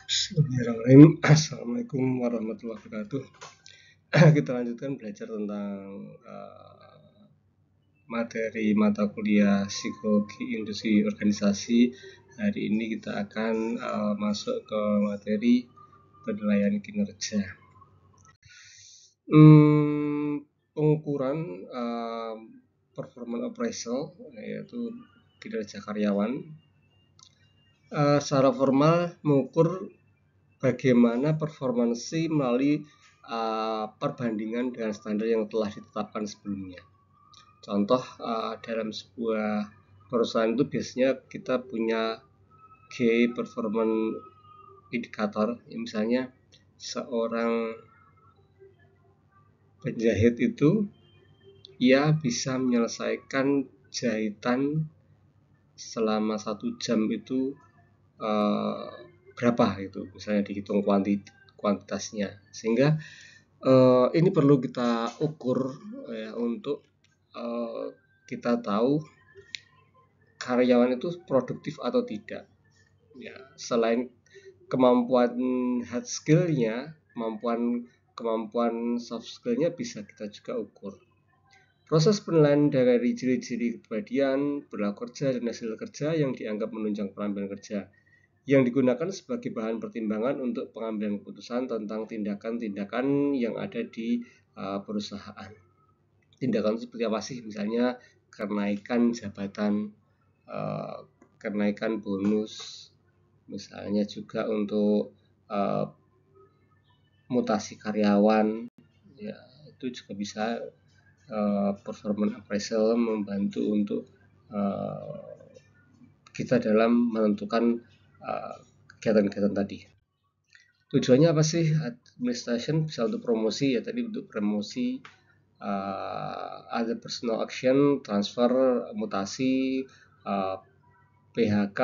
Bismillahirrahmanirrahim. Assalamualaikum warahmatullahi wabarakatuh. Kita lanjutkan belajar tentang materi mata kuliah Psikologi Industri Organisasi. Hari ini kita akan masuk ke materi penilaian kinerja. Pengukuran performance appraisal, yaitu kinerja karyawan. Secara formal mengukur bagaimana performansi melalui perbandingan dengan standar yang telah ditetapkan sebelumnya. Contoh, dalam sebuah perusahaan itu biasanya kita punya key performance indikator. Misalnya seorang penjahit itu ia bisa menyelesaikan jahitan selama 1 jam itu berapa itu, misalnya dihitung kuantitasnya, sehingga ini perlu kita ukur ya, untuk kita tahu karyawan itu produktif atau tidak ya. Selain kemampuan hard skillnya, kemampuan soft skillnya bisa kita juga ukur. Proses penilaian dari ciri-ciri kepribadian, perilaku kerja, dan hasil kerja yang dianggap menunjang pengambilan kerja, yang digunakan sebagai bahan pertimbangan untuk pengambilan keputusan tentang tindakan-tindakan yang ada di perusahaan. Tindakan seperti apa sih? Misalnya kenaikan jabatan, kenaikan bonus, misalnya juga untuk mutasi karyawan, ya itu juga bisa performance appraisal membantu untuk kita dalam menentukan kegiatan-kegiatan tadi. Tujuannya apa sih? Administration bisa untuk promosi, ya tadi untuk promosi, ada personal action, transfer, mutasi, PHK,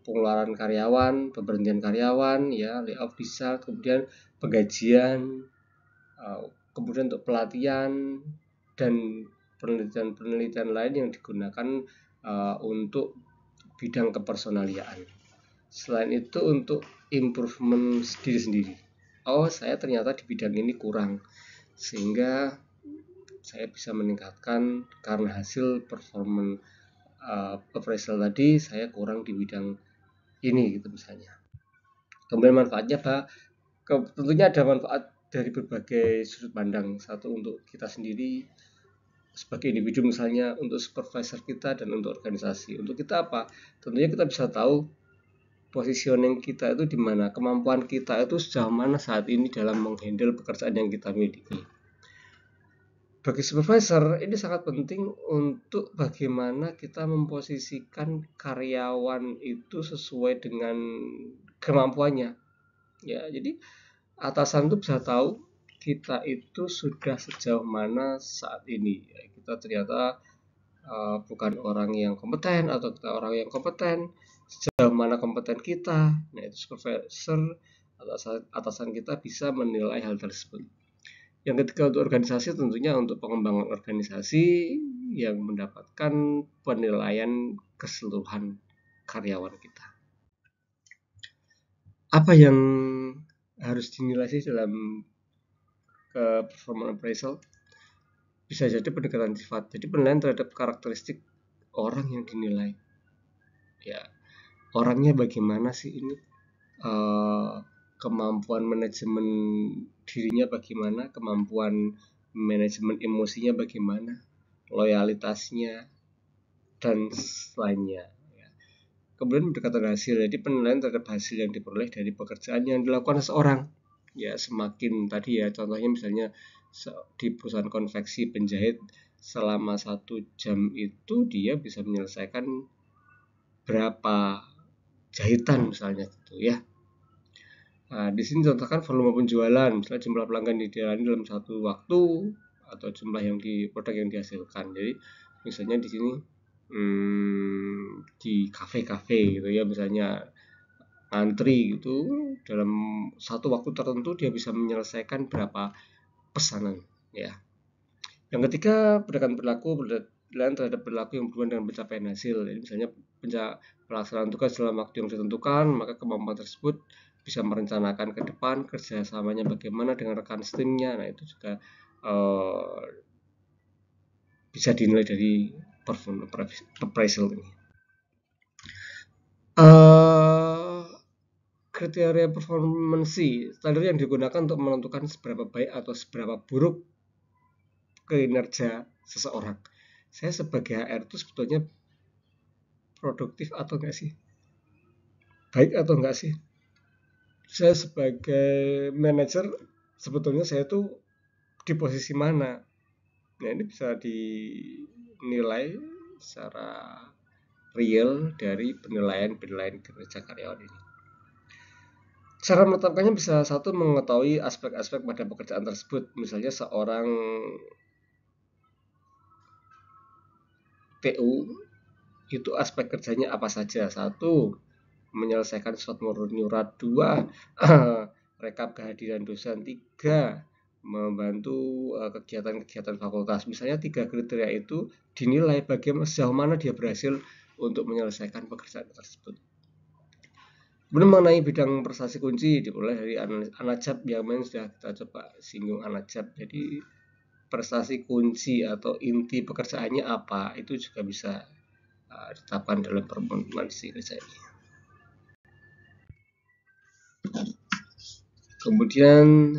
pengeluaran karyawan, pemberhentian karyawan, ya layoff bisa, kemudian penggajian, kemudian untuk pelatihan dan penelitian-penelitian lain yang digunakan untuk bidang kepersonaliaan. Selain itu untuk improvement diri sendiri. Oh, saya ternyata di bidang ini kurang, sehingga saya bisa meningkatkan karena hasil performance appraisal tadi saya kurang di bidang ini gitu misalnya. Kemudian manfaatnya tentunya ada manfaat dari berbagai sudut pandang. Satu untuk kita sendiri sebagai individu, misalnya untuk supervisor kita dan untuk organisasi. Untuk kita apa? Tentunya kita bisa tahu positioning kita itu di mana, kemampuan kita itu sejauh mana saat ini dalam menghandle pekerjaan yang kita miliki. Bagi supervisor ini sangat penting untuk bagaimana kita memposisikan karyawan itu sesuai dengan kemampuannya. Ya, jadi atasan itu bisa tahu kita itu sudah sejauh mana saat ini. Ya, kita ternyata bukan orang yang kompeten atau kita orang yang kompeten, sejauh mana kompeten kita. Nah, itu supervisor, atasan kita bisa menilai hal tersebut. Yang ketiga untuk organisasi, tentunya untuk pengembangan organisasi yang mendapatkan penilaian keseluruhan karyawan kita. Apa yang harus dinilai sih dalam performance appraisal? Bisa jadi pendekatan sifat, jadi penilaian terhadap karakteristik orang yang dinilai. Ya, orangnya bagaimana sih ini, kemampuan manajemen dirinya bagaimana, kemampuan manajemen emosinya bagaimana, loyalitasnya, dan lainnya. Kemudian pendekatan hasil, jadi penilaian terhadap hasil yang diperoleh dari pekerjaan yang dilakukan seseorang. Ya, semakin tadi ya, contohnya misalnya di perusahaan konveksi penjahit selama 1 jam itu dia bisa menyelesaikan berapa jahitan misalnya gitu ya. Nah, di sini contohkan volume penjualan, misalnya jumlah pelanggan dijalani dalam satu waktu atau jumlah produk yang dihasilkan. Jadi misalnya di sini di kafe-kafe gitu ya, misalnya antri gitu, dalam satu waktu tertentu dia bisa menyelesaikan berapa pesanan ya. Yang ketiga, pendekatan perilaku, penilaian terhadap perilaku yang berhubungan dengan pencapaian hasil. Jadi misalnya pelaksanaan tugas dalam waktu yang ditentukan, maka kemampuan tersebut bisa merencanakan ke depan kerjasamanya bagaimana dengan rekan setimnya. Nah, itu juga bisa dinilai dari performance appraisal ini. Kriteria performance standar yang digunakan untuk menentukan seberapa baik atau seberapa buruk kinerja seseorang. Saya sebagai HR itu sebetulnya produktif atau enggak sih? Baik atau enggak sih? Saya sebagai manajer sebetulnya saya tuh di posisi mana? Nah, ini bisa dinilai secara real dari penilaian kinerja karyawan ini. Cara menetapkannya bisa satu mengetahui aspek-aspek pada pekerjaan tersebut. Misalnya seorang TU itu aspek kerjanya apa saja. Satu, menyelesaikan surat menyurat. Dua, rekap kehadiran dosen. Tiga, membantu kegiatan-kegiatan fakultas. Misalnya 3 kriteria itu dinilai bagaimana sejauh mana dia berhasil untuk menyelesaikan pekerjaan tersebut. Kemudian mengenai bidang prestasi kunci dimulai dari Anajab yang sudah kita coba singgung Anajab. Jadi prestasi kunci atau inti pekerjaannya apa itu juga bisa ditetapkan dalam performance kerja ini. Kemudian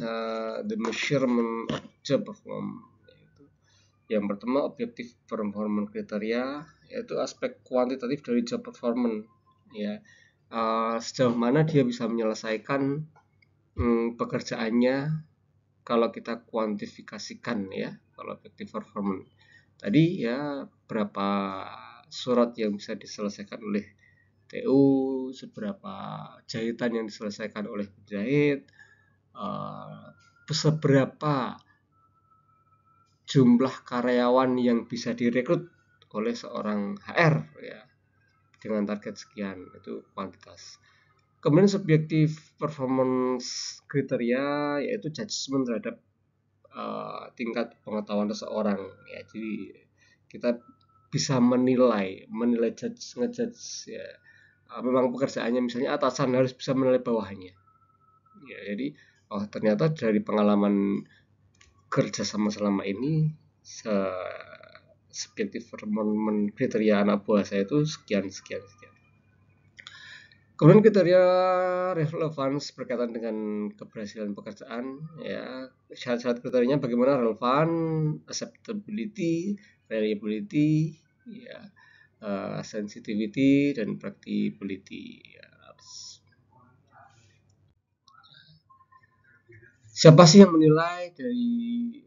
the measurement of job performance. Yang pertama objektif performance kriteria yaitu aspek kuantitatif dari job performance ya. Sejauh mana dia bisa menyelesaikan pekerjaannya kalau kita kuantifikasikan ya. Kalau objektif performance tadi ya berapa surat yang bisa diselesaikan oleh TU, seberapa jahitan yang diselesaikan oleh penjahit, seberapa jumlah karyawan yang bisa direkrut oleh seorang HR ya dengan target sekian, itu kuantitas. Kemudian subjektif performance kriteria yaitu judgement terhadap tingkat pengetahuan seseorang ya. Jadi kita bisa menilai ngejudge ya. Memang pekerjaannya misalnya atasan harus bisa menilai bawahnya. Ya, jadi ternyata dari pengalaman kerja selama ini subjektif performance kriteria anak buah saya itu sekian. Kemudian kriteria relevansi berkaitan dengan keberhasilan pekerjaan ya. Syarat-syarat kriterianya bagaimana relevan, acceptability, reliability ya, sensitivity dan practicability ya. Siapa sih yang menilai dari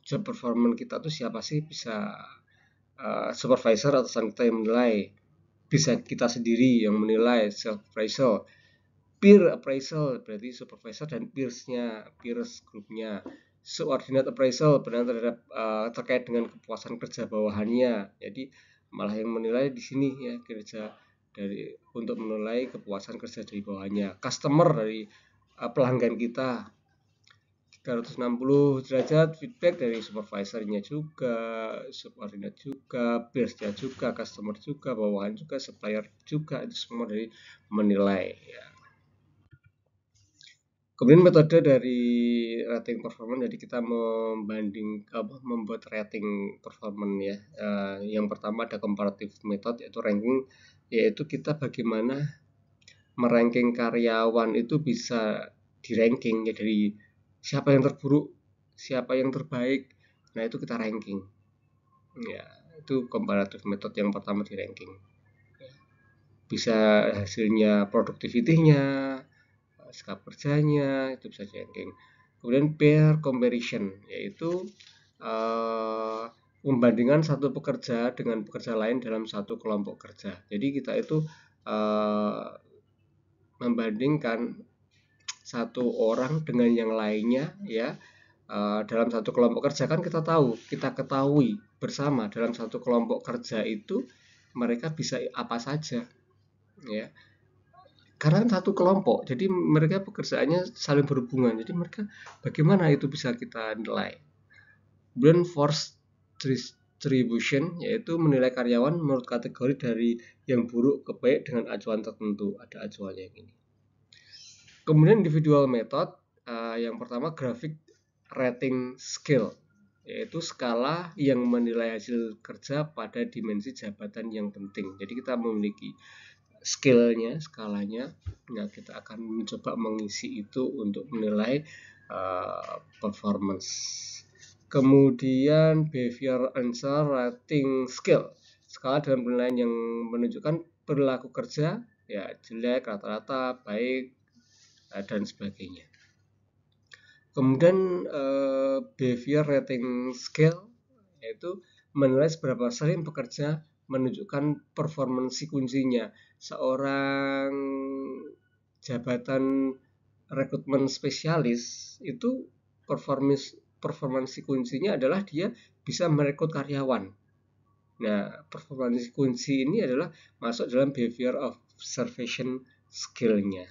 job performance kita tuh siapa sih? Bisa supervisor atasan kita yang menilai, bisa kita sendiri yang menilai, self appraisal, peer appraisal berarti supervisor dan peers grupnya, subordinate appraisal benar terhadap terkait dengan kepuasan kerja bawahannya. Jadi malah yang menilai di sini ya kerja dari untuk menilai kepuasan kerja dari bawahannya, customer dari pelanggan kita 360 derajat feedback dari supervisornya juga, subordinate juga, peersnya juga, customer juga, bawahan juga, supplier juga, itu semua dari menilai ya. Kemudian metode dari rating performance, jadi kita membuat rating performance ya. Yang pertama ada comparative method yaitu ranking, yaitu kita bagaimana meranking karyawan itu bisa di ranking ya, dari siapa yang terburuk, siapa yang terbaik. Nah, itu kita ranking. Ya, itu comparative method yang pertama di ranking. Bisa hasilnya productivity-nya, skala kerjanya, itu bisa di ranking. Kemudian peer comparison, yaitu membandingkan satu pekerja dengan pekerja lain dalam satu kelompok kerja. Jadi kita itu membandingkan satu orang dengan yang lainnya ya. Dalam satu kelompok kerja kan kita ketahui bersama dalam satu kelompok kerja itu mereka bisa apa saja ya, karena satu kelompok jadi mereka pekerjaannya saling berhubungan, jadi mereka bagaimana itu bisa kita nilai. Kemudian force attribution, yaitu menilai karyawan menurut kategori dari yang buruk ke baik dengan acuan tertentu. Ada acuannya yang ini. Kemudian individual method, yang pertama graphic rating scale, yaitu skala yang menilai hasil kerja pada dimensi jabatan yang penting. Jadi kita memiliki skalanya. Nah, kita akan mencoba mengisi itu untuk menilai performance. Kemudian behavior answer rating scale, skala dalam penilaian yang menunjukkan perilaku kerja, ya jelek, rata-rata, baik, dan sebagainya. Kemudian behavior rating scale, yaitu menilai seberapa sering pekerja menunjukkan performansi kuncinya. Seorang jabatan rekrutmen spesialis itu performansi kuncinya adalah dia bisa merekrut karyawan. Nah, performansi kunci ini adalah masuk dalam behavior observation skill-nya.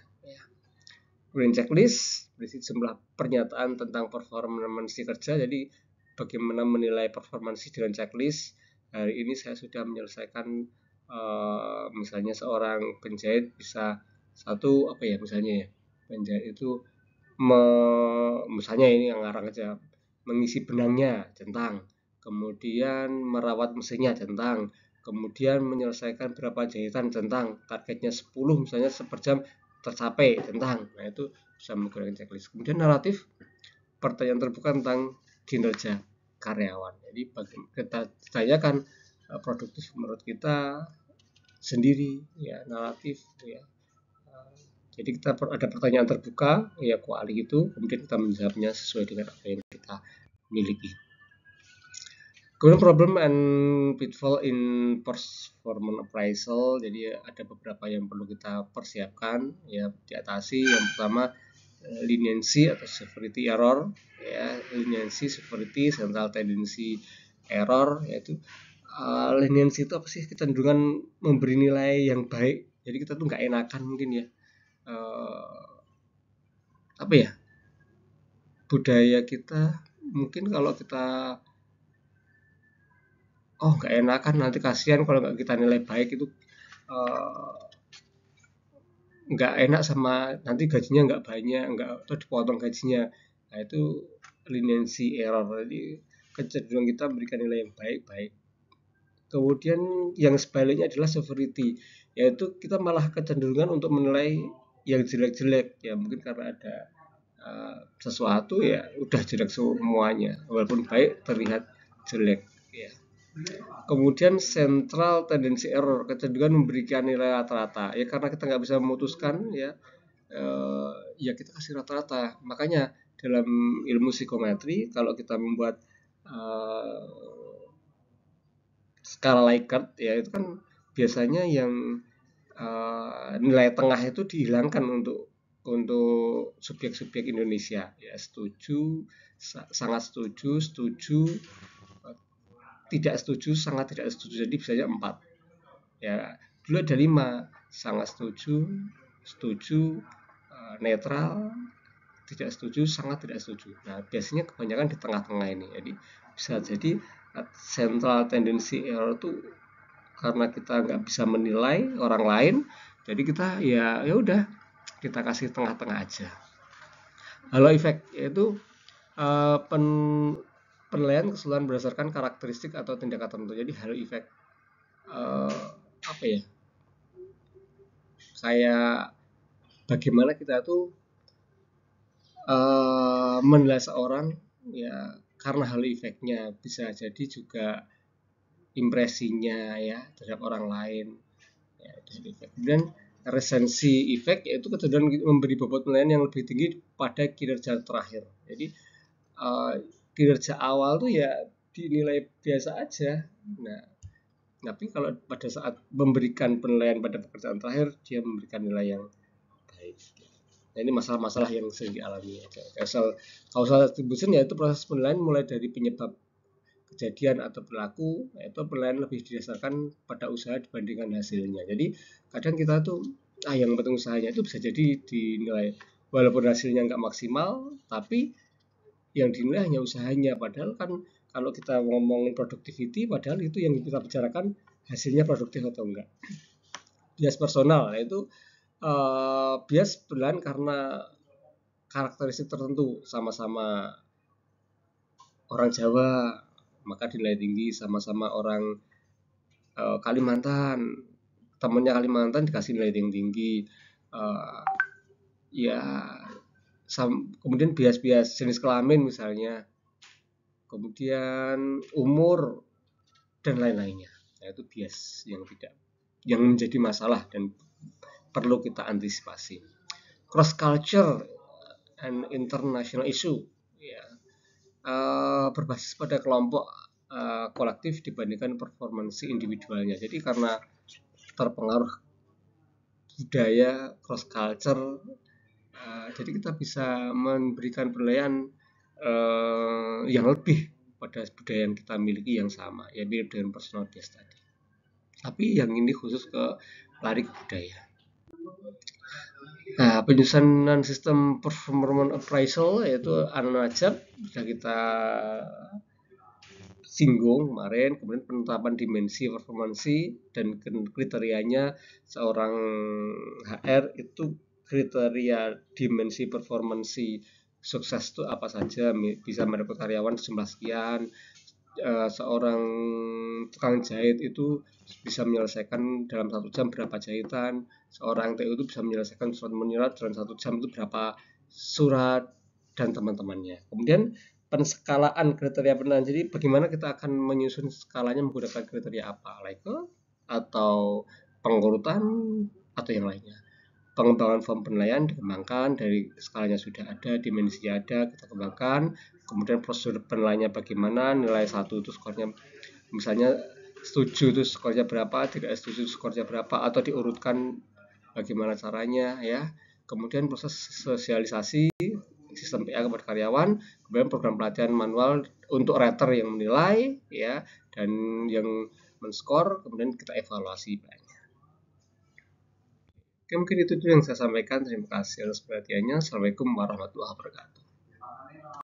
Kemudian checklist berisi jumlah pernyataan tentang performansi kerja. Jadi bagaimana menilai performansi dengan checklist. Hari ini saya sudah menyelesaikan misalnya seorang penjahit bisa misalnya penjahit itu misalnya ini yang ngarang aja, mengisi benangnya centang, kemudian merawat mesinnya centang, kemudian menyelesaikan berapa jahitan centang, targetnya 10 misalnya per jam tercapai centang. Nah, itu bisa menggunakan checklist. Kemudian naratif, pertanyaan terbuka tentang kinerja karyawan. Jadi kita tanyakan produktif menurut kita sendiri, ya, naratif, ya. Jadi kita ada pertanyaan terbuka, ya, kuali itu, kemudian kita menjawabnya sesuai dengan apa yang kita miliki. Kemudian problem and pitfall in performance appraisal. Jadi ada beberapa yang perlu kita persiapkan, ya, diatasi. Yang pertama leniency atau severity error, ya, leniency, severity, central tendency error, yaitu leniency itu apa sih? Kecenderungan memberi nilai yang baik. Jadi kita tuh nggak enakan mungkin, ya, budaya kita mungkin kalau kita nggak enakan, nanti kasihan kalau nggak kita nilai baik, itu nggak enak sama nanti gajinya nggak banyak, atau dipotong gajinya. Nah, itu leniency error. Jadi kecenderungan kita berikan nilai yang baik-baik. Kemudian yang sebaliknya adalah severity, yaitu kita malah kecenderungan untuk menilai yang jelek-jelek, ya, mungkin karena ada sesuatu, ya, udah jelek semuanya, walaupun baik terlihat jelek, ya. Kemudian central tendency error, kecenderungan memberikan nilai rata-rata, ya, karena kita nggak bisa memutuskan, ya, ya kita kasih rata-rata. Makanya dalam ilmu psikometri kalau kita membuat skala Likert, ya, itu kan biasanya yang nilai tengah itu dihilangkan untuk subjek-subjek Indonesia, ya, setuju, sangat setuju, tidak setuju, sangat tidak setuju. Jadi biasanya 4. Ya, dulu ada 5, sangat setuju, netral, tidak setuju, sangat tidak setuju. Nah, biasanya kebanyakan di tengah-tengah ini. Jadi bisa jadi central tendency error itu karena kita nggak bisa menilai orang lain, jadi kita ya udah kita kasih tengah-tengah aja. Halo effect, yaitu penilaian keseluruhan berdasarkan karakteristik atau tindakan tertentu. Jadi halo effect kayak bagaimana kita tuh menilai seorang, ya, karena halo efeknya. Bisa jadi juga impresinya, ya, terhadap orang lain, ya, itu efek. Kemudian resensi efek, yaitu kecenderungan memberi bobot penilaian yang lebih tinggi pada kinerja terakhir. Jadi kinerja awal tuh ya dinilai biasa aja. Nah, tapi kalau pada saat memberikan penilaian pada pekerjaan terakhir, dia memberikan nilai yang baik. Nah, ini masalah-masalah yang sering dialami. Causal attribution, yaitu proses penilaian mulai dari penyebab kejadian atau perilaku, yaitu penilaian lebih didasarkan pada usaha dibandingkan hasilnya. Jadi kadang kita tuh yang penting usahanya, itu bisa jadi dinilai walaupun hasilnya nggak maksimal, tapi yang dinilai hanya usahanya, padahal kan kalau kita ngomongin productivity, padahal itu yang kita bicarakan hasilnya produktif atau enggak. Bias personal yaitu bias berlain karena karakteristik tertentu, sama-sama orang Jawa maka dinilai tinggi, sama-sama orang Kalimantan, temennya Kalimantan dikasih nilai tinggi. Ya kemudian bias-bias jenis kelamin misalnya, kemudian umur dan lain-lainnya. Nah, itu bias yang menjadi masalah dan perlu kita antisipasi. Cross culture and international issue, ya, berbasis pada kelompok kolektif dibandingkan performansi individualnya. Jadi karena terpengaruh budaya cross culture, jadi kita bisa memberikan penilaian yang lebih pada budaya yang kita miliki yang sama, ya mirip dengan personal bias tadi. Tapi yang ini khusus ke lari ke budaya. Nah, penyusunan sistem performance appraisal yaitu ANAJAP sudah kita singgung kemarin. Kemudian penetapan dimensi performansi dan kriterianya seorang HR itu, kriteria dimensi performansi sukses itu apa saja, bisa merekrut karyawan jumlah sekian, seorang tukang jahit itu bisa menyelesaikan dalam 1 jam berapa jahitan, seorang TU itu bisa menyelesaikan surat menyurat dalam 1 jam itu berapa surat, dan teman-temannya. Kemudian penskalaan kriteria penilaian, jadi bagaimana kita akan menyusun skalanya menggunakan kriteria apa, level atau pengurutan atau yang lainnya. Pengembangan form penilaian dikembangkan, dari skalanya sudah ada, dimensi ada, kita kembangkan. Kemudian prosedur penilaiannya bagaimana, nilai 1 itu skornya misalnya setuju itu skornya berapa, tidak setuju skornya berapa, atau diurutkan bagaimana caranya, ya. Kemudian proses sosialisasi sistem PA kepada karyawan, kemudian program pelatihan manual untuk rater yang menilai, ya, dan yang men-skor, kemudian kita evaluasi banyak. Oke, mungkin itu dulu yang saya sampaikan. Terima kasih atas perhatiannya. Assalamualaikum warahmatullahi wabarakatuh.